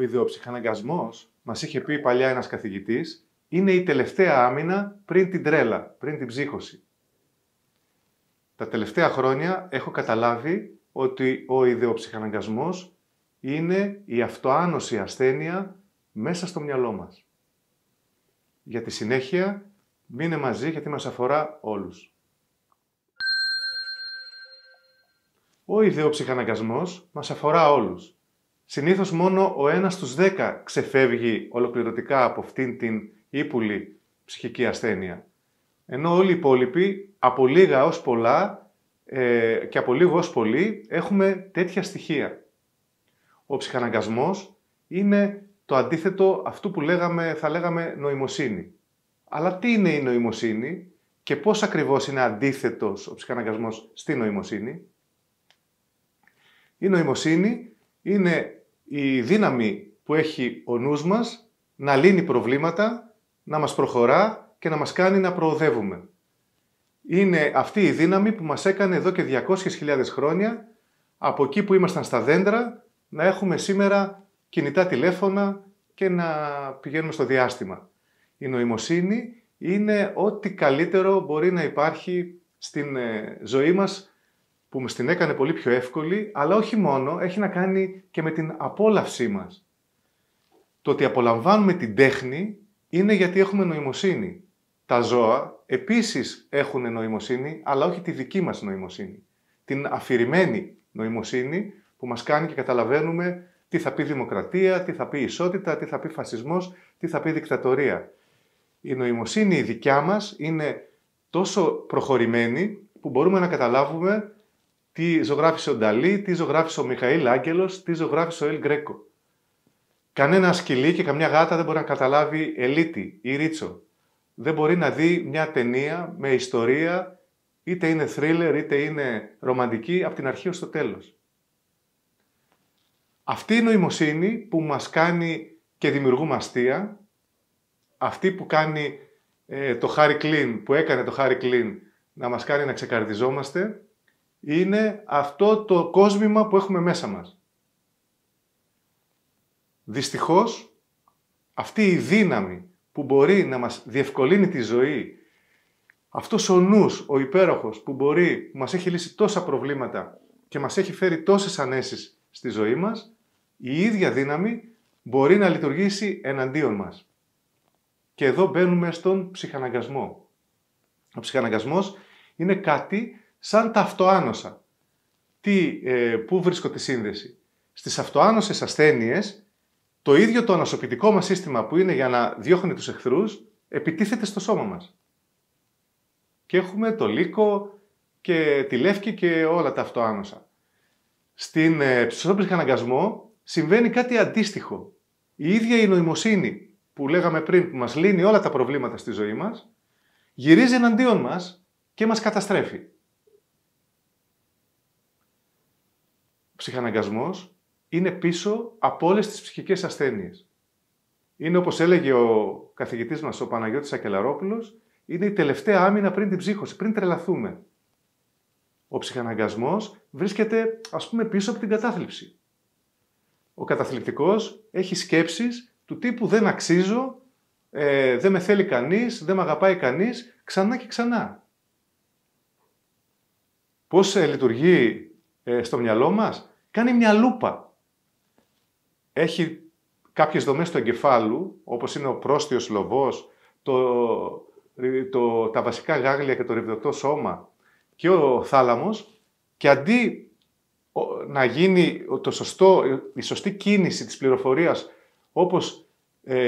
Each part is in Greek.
ιδεοψυχαναγκασμός, μας είχε πει παλιά ένας καθηγητής, είναι η τελευταία άμυνα πριν την τρέλα, πριν την ψύχωση. Τα τελευταία χρόνια έχω καταλάβει ότι ο ιδεοψυχαναγκασμός είναι η αυτοάνωση ασθένεια μέσα στο μυαλό μας. Για τη συνέχεια, μείνε μαζί γιατί μας αφορά όλους. Ο ιδεοψυχαναγκασμός μας αφορά όλους. Συνήθως μόνο ο 1 στους 10 ξεφεύγει ολοκληρωτικά από αυτήν την ύπουλη ψυχική ασθένεια. Ενώ όλοι οι υπόλοιποι, από λίγα ως πολλά και από λίγο ως πολύ, έχουμε τέτοια στοιχεία. Ο ψυχαναγκασμός είναι το αντίθετο αυτού που θα λέγαμε νοημοσύνη. Αλλά τι είναι η νοημοσύνη και πώς ακριβώς είναι αντίθετος ο ψυχαναγκασμός στη νοημοσύνη? Η νοημοσύνη είναι η δύναμη που έχει ο νους μας να λύνει προβλήματα, να μας προχωρά και να μας κάνει να προοδεύουμε. Είναι αυτή η δύναμη που μας έκανε εδώ και 200.000 χρόνια, από εκεί που ήμασταν στα δέντρα, να έχουμε σήμερα κινητά τηλέφωνα και να πηγαίνουμε στο διάστημα. Η νοημοσύνη είναι ό,τι καλύτερο μπορεί να υπάρχει στην ζωή μας, που μας την έκανε πολύ πιο εύκολη, αλλά όχι μόνο, έχει να κάνει και με την απόλαυσή μας. Το ότι απολαμβάνουμε την τέχνη είναι γιατί έχουμε νοημοσύνη. Τα ζώα επίσης έχουν νοημοσύνη, αλλά όχι τη δική μας νοημοσύνη. Την αφηρημένη νοημοσύνη που μας κάνει και καταλαβαίνουμε τι θα πει δημοκρατία, τι θα πει ισότητα, τι θα πει φασισμός, τι θα πει δικτατορία. Η νοημοσύνη η δικιά μας είναι τόσο προχωρημένη που μπορούμε να καταλάβουμε τι ζωγράφισε ο Νταλή, τι ζωγράφισε ο Μιχαήλ Άγγελος, τι ζωγράφισε ο Ελ Γκρέκο. Κανένα σκυλί και καμιά γάτα δεν μπορεί να καταλάβει Ελίτη ή Ρίτσο. Δεν μπορεί να δει μια ταινία με ιστορία, είτε είναι θρίλερ είτε είναι ρομαντική, από την αρχή ως το τέλος. Αυτή η νοημοσύνη που μας κάνει και δημιουργούμε αστεία, αυτή που κάνει το Χάρι Κλίν, που έκανε το Χάρι Κλίν να μας κάνει να ξεκαρδιζόμαστε, είναι αυτό το κόσμημα που έχουμε μέσα μας. Δυστυχώς, αυτή η δύναμη που μπορεί να μας διευκολύνει τη ζωή, αυτός ο νους, ο υπέροχος, που μας έχει λύσει τόσα προβλήματα και μας έχει φέρει τόσες ανέσεις στη ζωή μας, η ίδια δύναμη μπορεί να λειτουργήσει εναντίον μας. Και εδώ μπαίνουμε στον ψυχαναγκασμό. Ο ψυχαναγκασμός είναι κάτι σαν τα αυτοάνοσα. Πού βρίσκω τη σύνδεση? Στις αυτοάνωσες ασθένειες, το ίδιο το ανοσοποιητικό μας σύστημα που είναι για να διώχνει τους εχθρούς, επιτίθεται στο σώμα μας. Και έχουμε το λύκο και τη λεύκη και όλα τα αυτοάνοσα. Στον ψυχαναγκασμό συμβαίνει κάτι αντίστοιχο. Η ίδια η νοημοσύνη που λέγαμε πριν, που μας λύνει όλα τα προβλήματα στη ζωή μας, γυρίζει εναντίον μας και μας καταστρέφει. Ο ψυχαναγκασμός είναι πίσω από όλες τις ψυχικές ασθένειες. Είναι, όπως έλεγε ο καθηγητής μας, ο Παναγιώτης Ακελαρόπουλος, είναι η τελευταία άμυνα πριν την ψύχωση, πριν τρελαθούμε. Ο ψυχαναγκασμός βρίσκεται, ας πούμε, πίσω από την κατάθλιψη. Ο καταθλιπτικός έχει σκέψεις του τύπου «δεν αξίζω», «δεν με θέλει κανείς», «δεν με αγαπάει κανείς», ξανά και ξανά. Πώς λειτουργεί στο μυαλό μας? Κάνει μια λούπα. Έχει κάποιες δομές του εγκεφάλου, όπως είναι ο πρόστιος λοβός, τα βασικά γάγλια και το ρυβδοτό σώμα και ο θάλαμος, και αντί να γίνει η σωστή κίνηση της πληροφορίας όπως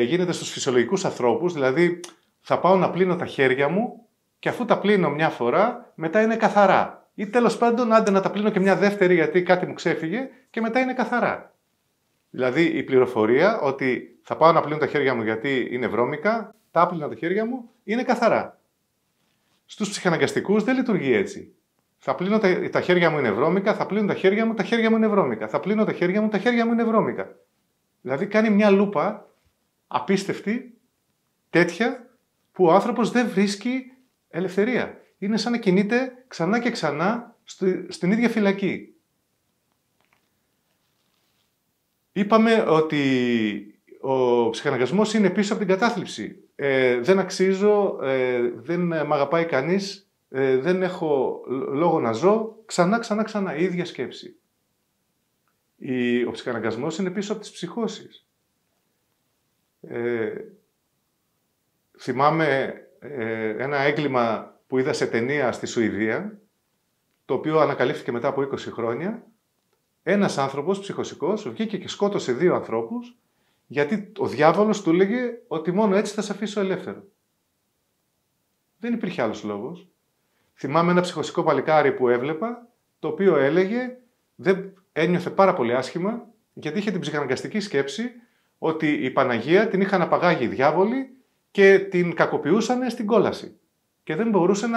γίνεται στους φυσιολογικούς ανθρώπους, δηλαδή θα πάω να πλύνω τα χέρια μου και αφού τα πλύνω μια φορά μετά είναι καθαρά. Ή τέλος πάντων άντε να τα πλύνω και μια δεύτερη γιατί κάτι μου ξέφυγε και μετά είναι καθαρά. Δηλαδή η πληροφορία ότι θα πάω να πλύνω τα χέρια μου γιατί είναι βρώμικα, τα άπλυνα τα χέρια μου, είναι καθαρά. Στους ψυχαναγκαστικούς δεν λειτουργεί έτσι. Θα πλύνω τα χέρια μου είναι βρώμικα, θα πλύνω τα χέρια μου είναι βρώμικα. Θα πλύνω τα χέρια μου είναι βρώμικα. Δηλαδή κάνει μια λούπα απίστευτη, τέτοια, που ο άνθρωπος δεν βρίσκει ελευθερία. Είναι σαν να κινείται ξανά και ξανά στην ίδια φυλακή. Είπαμε ότι ο ψυχαναγκασμός είναι πίσω από την κατάθλιψη. Δεν αξίζω, δεν μ' αγαπάει κανείς, δεν έχω λόγο να ζω. Ξανά, η ίδια σκέψη. Ο ψυχαναγκασμός είναι πίσω από τις ψυχώσεις. Θυμάμαι ένα έγκλημα που είδα σε ταινία στη Σουηδία, το οποίο ανακαλύφθηκε μετά από 20 χρόνια. Ένας άνθρωπος ψυχοσικός βγήκε και σκότωσε 2 ανθρώπους, γιατί ο διάβολος του έλεγε ότι μόνο έτσι θα σε αφήσω ελεύθερο. Δεν υπήρχε άλλος λόγος. Θυμάμαι ένα ψυχοσικό παλικάρι που έβλεπα, το οποίο έλεγε, ένιωθε πάρα πολύ άσχημα, γιατί είχε την ψυχαναγκαστική σκέψη ότι η Παναγία την είχαν απαγάγει οι διάβολοι και την κακοποιούσαν στην κόλαση. Και δεν μπορούσε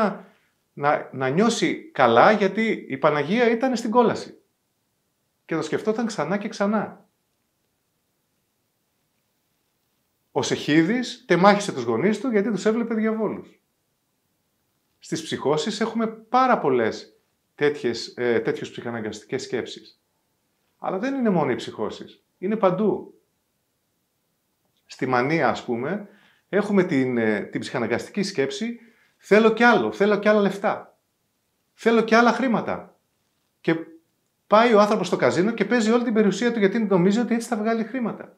να νιώσει καλά, γιατί η Παναγία ήταν στην κόλαση. Και το σκεφτόταν ξανά και ξανά. Ο Σεχίδης τεμάχισε τους γονείς του γιατί τους έβλεπε διαβόλους. Στις ψυχώσεις έχουμε πάρα πολλές τέτοιες ψυχαναγκαστικές σκέψεις. Αλλά δεν είναι μόνο οι ψυχώσεις. Είναι παντού. Στη μανία, ας πούμε, έχουμε την ψυχαναγκαστική σκέψη θέλω κι άλλο, θέλω κι άλλα λεφτά. Θέλω κι άλλα χρήματα. Και πάει ο άνθρωπος στο καζίνο και παίζει όλη την περιουσία του γιατί νομίζει ότι έτσι θα βγάλει χρήματα.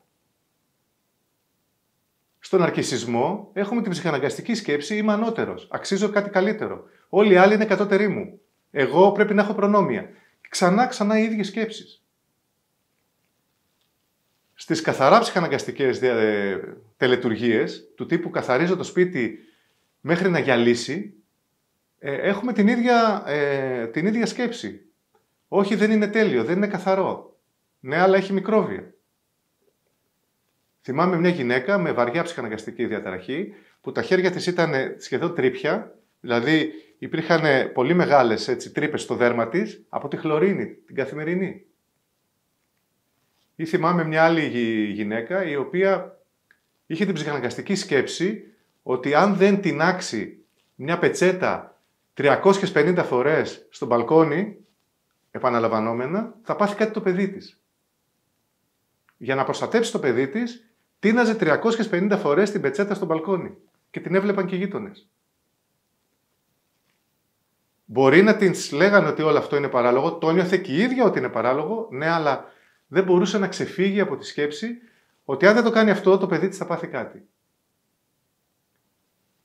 Στον αρκισισμό έχουμε την ψυχαναγκαστική σκέψη είμαι ανώτερος, αξίζω κάτι καλύτερο. Όλοι οι άλλοι είναι κατώτεροι μου. Εγώ πρέπει να έχω προνόμια. Ξανά οι ίδιες σκέψεις. Στις καθαρά ψυχαναγκαστικές τελετουργίες, του τύπου καθαρίζω το σπίτι μέχρι να γυαλίσει, έχουμε την ίδια σκέψη. Όχι, δεν είναι τέλειο, δεν είναι καθαρό. Ναι, αλλά έχει μικρόβια. Θυμάμαι μια γυναίκα με βαριά ψυχαναγκαστική διαταραχή, που τα χέρια της ήταν σχεδόν τρύπια, δηλαδή υπήρχαν πολύ μεγάλες τρύπες στο δέρμα της από τη χλωρίνη, την καθημερινή. Ή θυμάμαι μια άλλη γυναίκα, η οποία είχε την ψυχαναγκαστική σκέψη ότι αν δεν τινάξει μια πετσέτα 350 φορές στο μπαλκόνι, επαναλαμβανόμενα, θα πάθει κάτι το παιδί της. Για να προστατέψει το παιδί της, τίναζε 350 φορές την πετσέτα στο μπαλκόνι και την έβλεπαν και οι γείτονες. Μπορεί να την λέγανε ότι όλο αυτό είναι παράλογο, το νιώθε και η ίδια ότι είναι παράλογο, ναι, αλλά δεν μπορούσε να ξεφύγει από τη σκέψη ότι αν δεν το κάνει αυτό, το παιδί της θα πάθει κάτι.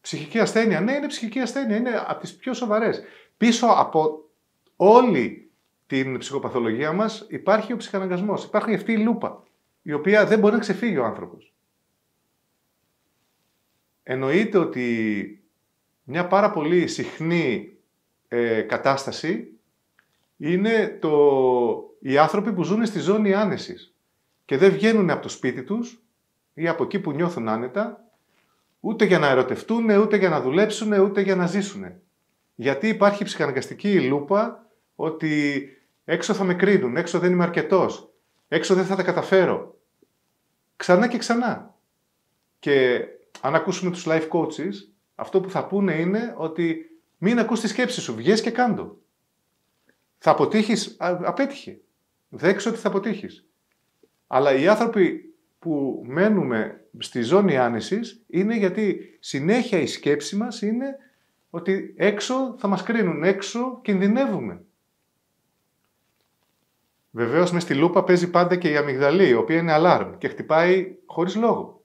Ψυχική ασθένεια, ναι, είναι ψυχική ασθένεια, είναι από τις πιο σοβαρές. Πίσω από όλη την ψυχοπαθολογία μας υπάρχει ο ψυχαναγκασμός, υπάρχει αυτή η λούπα, η οποία δεν μπορεί να ξεφύγει ο άνθρωπος. Εννοείται ότι μια πάρα πολύ συχνή κατάσταση είναι οι άνθρωποι που ζουν στη ζώνη άνεσης και δεν βγαίνουν από το σπίτι τους ή από εκεί που νιώθουν άνετα, ούτε για να ερωτευτούν, ούτε για να δουλέψουν, ούτε για να ζήσουν. Γιατί υπάρχει ψυχαναγκαστική λούπα ότι έξω θα με κρίνουν, έξω δεν είμαι αρκετός, έξω δεν θα τα καταφέρω. Ξανά και ξανά. Και αν ακούσουμε τους life coaches, αυτό που θα πούνε είναι ότι μην ακούς τη σκέψη σου, βγες και κάντο. Θα αποτύχεις, απέτυχε. Δέξω ότι θα αποτύχεις. Αλλά οι άνθρωποι που μένουμε στη ζώνη άνεσης είναι γιατί συνέχεια η σκέψη μας είναι ότι έξω θα μας κρίνουν, έξω κινδυνεύουμε. Βεβαίως μες στη λούπα παίζει πάντα και η αμυγδαλή, η οποία είναι αλάρμ και χτυπάει χωρίς λόγο.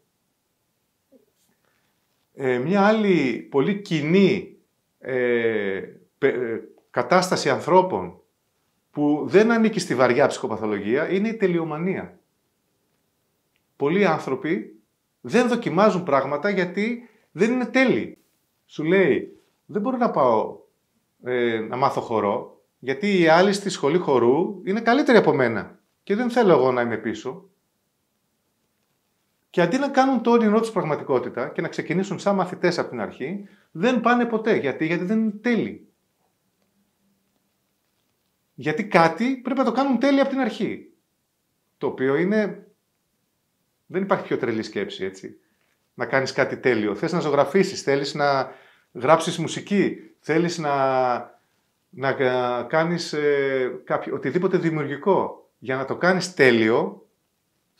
Μια άλλη πολύ κοινή κατάσταση ανθρώπων που δεν ανήκει στη βαριά ψυχοπαθολογία είναι η τελειομανία. Πολλοί άνθρωποι δεν δοκιμάζουν πράγματα γιατί δεν είναι τέλειοι. Σου λέει, δεν μπορώ να πάω να μάθω χορό, γιατί οι άλλοι στη σχολή χορού είναι καλύτεροι από μένα και δεν θέλω εγώ να είμαι πίσω. Και αντί να κάνουν το όνειρό τους πραγματικότητα και να ξεκινήσουν σαν μαθητές από την αρχή, δεν πάνε ποτέ. Γιατί δεν είναι τέλειοι. Γιατί κάτι πρέπει να το κάνουν τέλεια από την αρχή. Το οποίο είναι... Δεν υπάρχει πιο τρελή σκέψη, έτσι. Να κάνεις κάτι τέλειο. Θες να ζωγραφίσεις, θέλεις να γράψεις μουσική, θέλεις να κάνεις οτιδήποτε δημιουργικό. Για να το κάνεις τέλειο,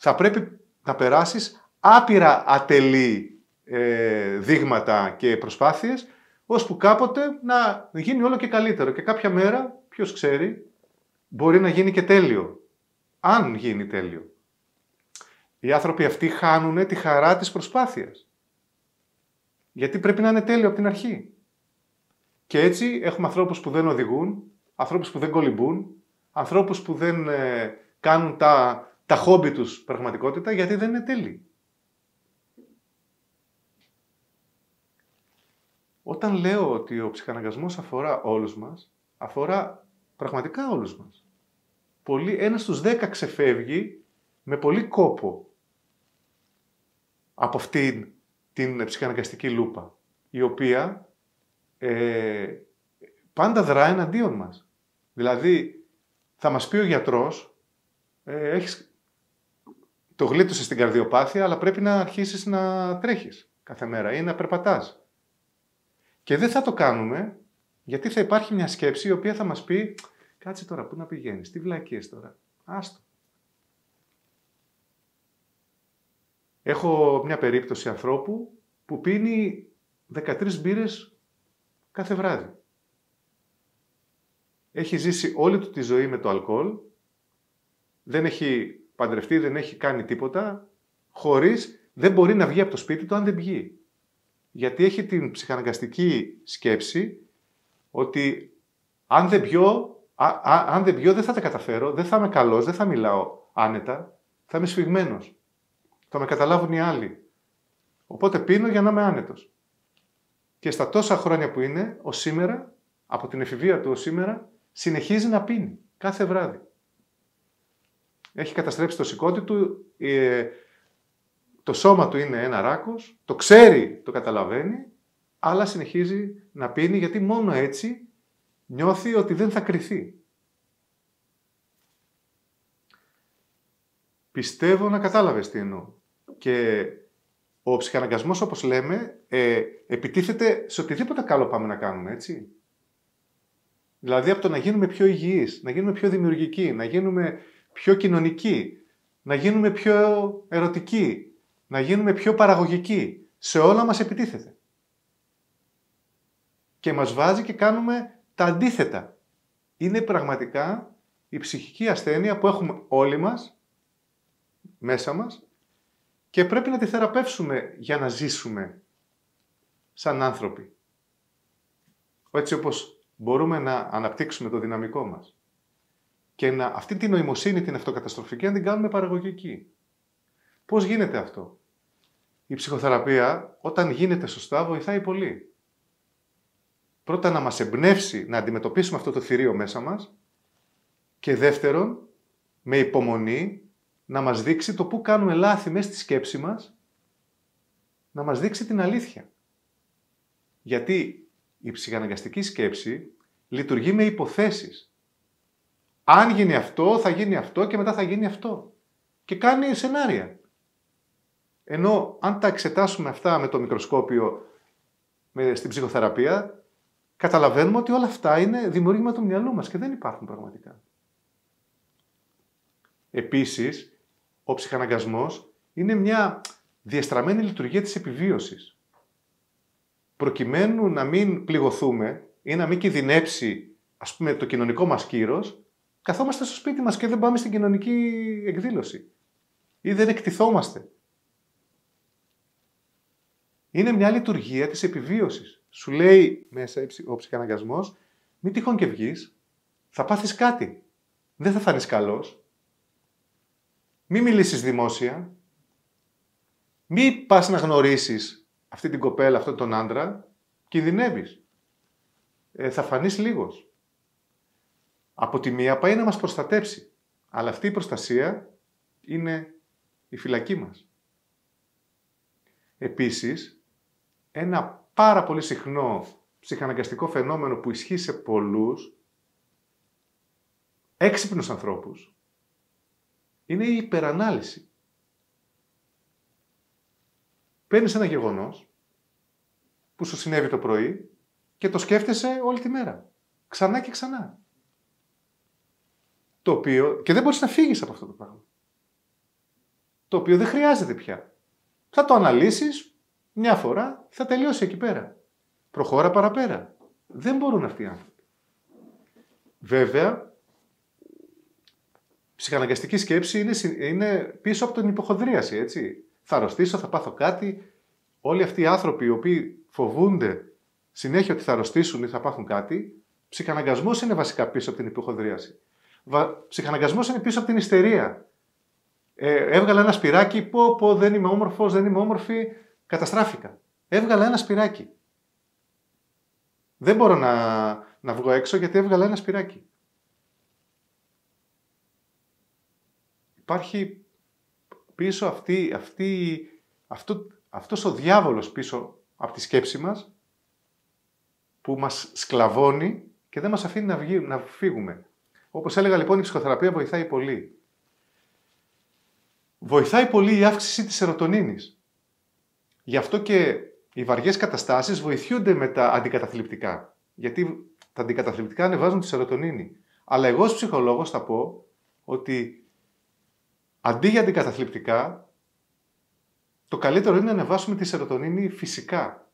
θα πρέπει να περάσεις άπειρα ατελή δείγματα και προσπάθειες, ώσπου κάποτε να γίνει όλο και καλύτερο. Και κάποια μέρα, ποιος ξέρει, μπορεί να γίνει και τέλειο. Αν γίνει τέλειο. Οι άνθρωποι αυτοί χάνουν τη χαρά της προσπάθειας. Γιατί πρέπει να είναι τέλειο από την αρχή. Και έτσι έχουμε ανθρώπους που δεν οδηγούν, ανθρώπους που δεν κολυμπούν, ανθρώπους που δεν κάνουν τα χόμπι τους πραγματικότητα, γιατί δεν είναι τέλειοι. Όταν λέω ότι ο ψυχαναγκασμός αφορά όλους μας, αφορά πραγματικά όλους μας. Ένας στους 10 ξεφεύγει με πολύ κόπο από αυτήν την ψυχαναγκαστική λούπα, η οποία πάντα δράει εναντίον μας. Δηλαδή, θα μας πει ο γιατρός, το γλίτωσες στην καρδιοπάθεια, αλλά πρέπει να αρχίσεις να τρέχεις κάθε μέρα ή να περπατάς. Και δεν θα το κάνουμε, γιατί θα υπάρχει μια σκέψη η οποία θα μας πει, κάτσε τώρα, πού να πηγαίνεις, τι βλακίες τώρα, άστο. Έχω μια περίπτωση ανθρώπου που πίνει 13 μπύρες κάθε βράδυ. Έχει ζήσει όλη του τη ζωή με το αλκοόλ, δεν έχει παντρευτεί, δεν έχει κάνει τίποτα, δεν μπορεί να βγει από το σπίτι του αν δεν πιει. Γιατί έχει την ψυχαναγκαστική σκέψη ότι αν δεν πιω δεν θα τα καταφέρω, δεν θα είμαι καλός, δεν θα μιλάω άνετα, θα είμαι σφιγμένος. Θα με καταλάβουν οι άλλοι. Οπότε πίνω για να είμαι άνετος. Και στα τόσα χρόνια που είναι, ως σήμερα, από την εφηβεία του ως σήμερα, συνεχίζει να πίνει κάθε βράδυ. Έχει καταστρέψει το σηκώτη του, το σώμα του είναι ένα ράκος, το ξέρει, το καταλαβαίνει, αλλά συνεχίζει να πίνει γιατί μόνο έτσι νιώθει ότι δεν θα κριθεί. Πιστεύω να κατάλαβες τι εννοώ. Και ο ψυχαναγκασμός, όπως λέμε, επιτίθεται σε οτιδήποτε καλό πάμε να κάνουμε, έτσι. Δηλαδή από το να γίνουμε πιο υγιείς, να γίνουμε πιο δημιουργικοί, να γίνουμε πιο κοινωνικοί, να γίνουμε πιο ερωτικοί, να γίνουμε πιο παραγωγικοί. Σε όλα μας επιτίθεται. Και μας βάζει και κάνουμε τα αντίθετα. Είναι πραγματικά η ψυχική ασθένεια που έχουμε όλοι μας, μέσα μας, και πρέπει να τη θεραπεύσουμε για να ζήσουμε σαν άνθρωποι. Έτσι όπως μπορούμε να αναπτύξουμε το δυναμικό μας. Και αυτή την νοημοσύνη, την αυτοκαταστροφική, να την κάνουμε παραγωγική. Πώς γίνεται αυτό? Η ψυχοθεραπεία, όταν γίνεται σωστά, βοηθάει πολύ. Πρώτα να μας εμπνεύσει να αντιμετωπίσουμε αυτό το θηρίο μέσα μας και δεύτερον, με υπομονή, να μας δείξει το που κάνουμε λάθη μέσα στη σκέψη μας, να μας δείξει την αλήθεια. Γιατί η ψυχαναγκαστική σκέψη λειτουργεί με υποθέσεις. Αν γίνει αυτό, θα γίνει αυτό και μετά θα γίνει αυτό. Και κάνει σενάρια. Ενώ αν τα εξετάσουμε αυτά με το μικροσκόπιο στην ψυχοθεραπεία, καταλαβαίνουμε ότι όλα αυτά είναι δημιούργημα του μυαλού μας και δεν υπάρχουν πραγματικά. Επίσης, ο ψυχαναγκασμός είναι μια διαστραμμένη λειτουργία της επιβίωσης. Προκειμένου να μην πληγωθούμε ή να μην κινδυνεύσει, ας πούμε, το κοινωνικό μας κύρος, καθόμαστε στο σπίτι μας και δεν πάμε στην κοινωνική εκδήλωση. Ή δεν εκτιθόμαστε. Είναι μια λειτουργία της επιβίωσης. Σου λέει μέσα ο ψυχαναγκασμός, μην τυχόν και βγεις, θα πάθεις κάτι. Δεν θα φανείς καλός. Μη μιλήσεις δημόσια. Μη πας να γνωρίσεις αυτή την κοπέλα, αυτόν τον άντρα. Κινδυνεύεις. Θα φανείς λίγος. Από τη μία πάει να μας προστατέψει. Αλλά αυτή η προστασία είναι η φυλακή μας. Επίσης, ένα πάρα πολύ συχνό ψυχαναγκαστικό φαινόμενο που ισχύει σε πολλούς έξυπνους ανθρώπους είναι η υπερανάλυση. Παίρνεις ένα γεγονός που σου συνέβη το πρωί και το σκέφτεσαι όλη τη μέρα. Ξανά και ξανά. Το οποίο και δεν μπορείς να φύγεις από αυτό το πράγμα. το οποίο δεν χρειάζεται πια. Θα το αναλύσεις μια φορά, θα τελειώσει εκεί πέρα. Προχώρα παραπέρα. Δεν μπορούν αυτοί οι άνθρωποι. Βέβαια, ψυχαναγκαστική σκέψη είναι πίσω από την υποχονδρίαση, έτσι. Θα αρρωστήσω, θα πάθω κάτι. Όλοι αυτοί οι άνθρωποι οι οποίοι φοβούνται συνέχεια ότι θα αρρωστήσουν ή θα πάθουν κάτι, ψυχαναγκασμός είναι βασικά πίσω από την υποχονδρίαση. Ψυχαναγκασμός είναι πίσω από την ιστερία. Έβγαλα ένα σπυράκι, πω, δεν είμαι όμορφος, δεν είμαι όμορφη, καταστράφηκα. Έβγαλα ένα σπυράκι. Δεν μπορώ να βγω έξω γιατί έβγαλα ένα σπυράκι. Υπάρχει πίσω αυτός ο διάβολος πίσω από τη σκέψη μας που μας σκλαβώνει και δεν μας αφήνει να φύγουμε. Όπως έλεγα λοιπόν, η ψυχοθεραπεία βοηθάει πολύ. Βοηθάει πολύ η αύξηση της σερωτονίνης. Γι' αυτό και οι βαριές καταστάσεις βοηθούνται με τα αντικαταθλιπτικά. Γιατί τα αντικαταθλιπτικά ανεβάζουν τη σερωτονίνη. Αλλά εγώ ως ψυχολόγος θα πω ότι αντί για αντικαταθλιπτικά, το καλύτερο είναι να ανεβάσουμε τη σερωτονίνη φυσικά.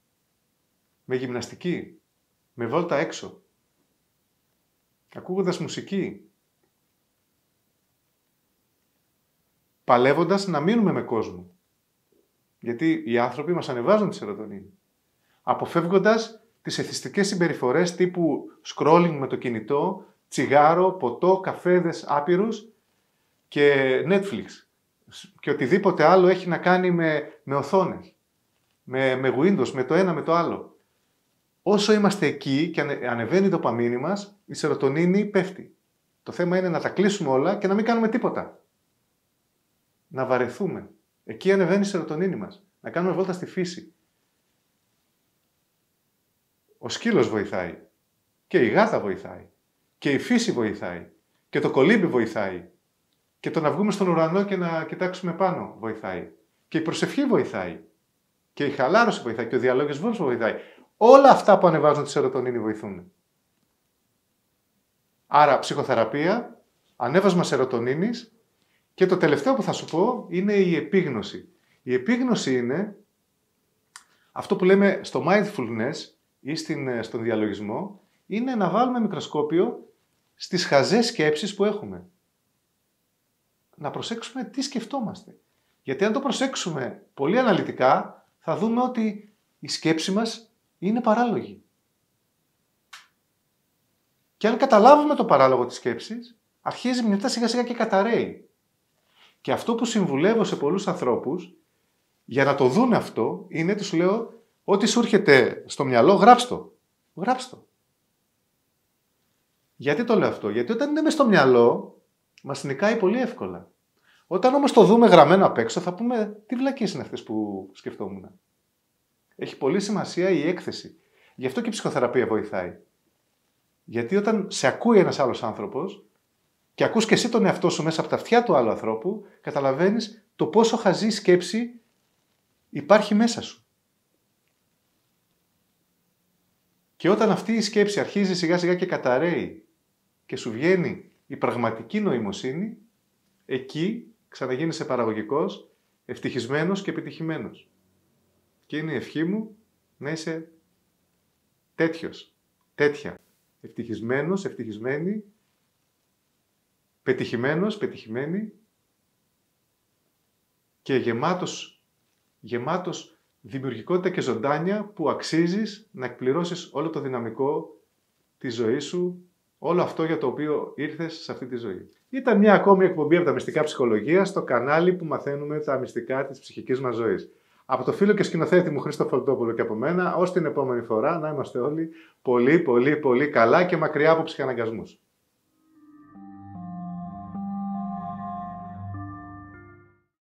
Με γυμναστική, με βόλτα έξω, ακούγοντας μουσική, παλεύοντας να μείνουμε με κόσμο. Γιατί οι άνθρωποι μας ανεβάζουν τη σερωτονίνη. Αποφεύγοντας τις εθιστικές συμπεριφορές τύπου scrolling με το κινητό, τσιγάρο, ποτό, καφέδες άπειρους και Netflix. Και οτιδήποτε άλλο έχει να κάνει με οθόνες, με Windows, με το ένα, με το άλλο. Όσο είμαστε εκεί και ανεβαίνει η δοπαμίνη μας, η σερωτονίνη πέφτει. Το θέμα είναι να τα κλείσουμε όλα και να μην κάνουμε τίποτα. Να βαρεθούμε. Εκεί ανεβαίνει η σερωτονίνη μας. Να κάνουμε βόλτα στη φύση. Ο σκύλος βοηθάει. Και η γάτα βοηθάει. Και η φύση βοηθάει. Και το κολύμπι βοηθάει. Και το να βγούμε στον ουρανό και να κοιτάξουμε πάνω βοηθάει. Και η προσευχή βοηθάει. Και η χαλάρωση βοηθάει. Και ο διαλογισμός βοηθάει. Όλα αυτά που ανεβάζουν τη σερωτονίνη βοηθούν. Άρα ψυχοθεραπεία, ανέβασμα σερωτονίνης και το τελευταίο που θα σου πω είναι η επίγνωση. Η επίγνωση είναι αυτό που λέμε στο mindfulness ή στον διαλογισμό, είναι να βάλουμε μικροσκόπιο στις χαζές σκέψεις που έχουμε. Να προσέξουμε τι σκεφτόμαστε. Γιατί αν το προσέξουμε πολύ αναλυτικά, θα δούμε ότι η σκέψη μας είναι παράλογη. Και αν καταλάβουμε το παράλογο της σκέψης, αρχίζει μετά σιγά σιγά και καταραίει. Και αυτό που συμβουλεύω σε πολλούς ανθρώπους, για να το δουν αυτό, είναι, τους λέω, ό,τι σου έρχεται στο μυαλό, γράψτε το. Γράψτε το. Γιατί το λέω αυτό? Γιατί όταν είναι μες στο μυαλό, μας νικάει πολύ εύκολα. Όταν όμως το δούμε γραμμένο απ' έξω, θα πούμε, τι βλακίες είναι αυτές που σκεφτόμουν. Έχει πολύ σημασία η έκθεση. Γι' αυτό και η ψυχοθεραπεία βοηθάει. Γιατί όταν σε ακούει ένας άλλος άνθρωπος και ακούς και εσύ τον εαυτό σου μέσα από τα αυτιά του άλλου ανθρώπου, καταλαβαίνεις το πόσο χαζή σκέψη υπάρχει μέσα σου. Και όταν αυτή η σκέψη αρχίζει σιγά σιγά και καταραίει και σου βγαίνει η πραγματική νοημοσύνη, εκεί ξαναγίνεσαι παραγωγικός, ευτυχισμένος και επιτυχημένος. Και είναι η ευχή μου να είσαι τέτοιος, τέτοια. Ευτυχισμένος, ευτυχισμένη, πετυχημένος, πετυχημένη και γεμάτος δημιουργικότητα και ζωντάνια που αξίζεις να εκπληρώσεις όλο το δυναμικό της ζωής σου, όλο αυτό για το οποίο ήρθες σε αυτή τη ζωή. Ήταν μια ακόμη εκπομπή από τα Μυστικά Ψυχολογία στο κανάλι που μαθαίνουμε τα μυστικά της ψυχικής μας ζωής. Από το φίλο και σκηνοθέτη μου Χρήστο Φωτόπουλο και από μένα, ως την επόμενη φορά να είμαστε όλοι πολύ καλά και μακριά από ψυχαναγκασμούς.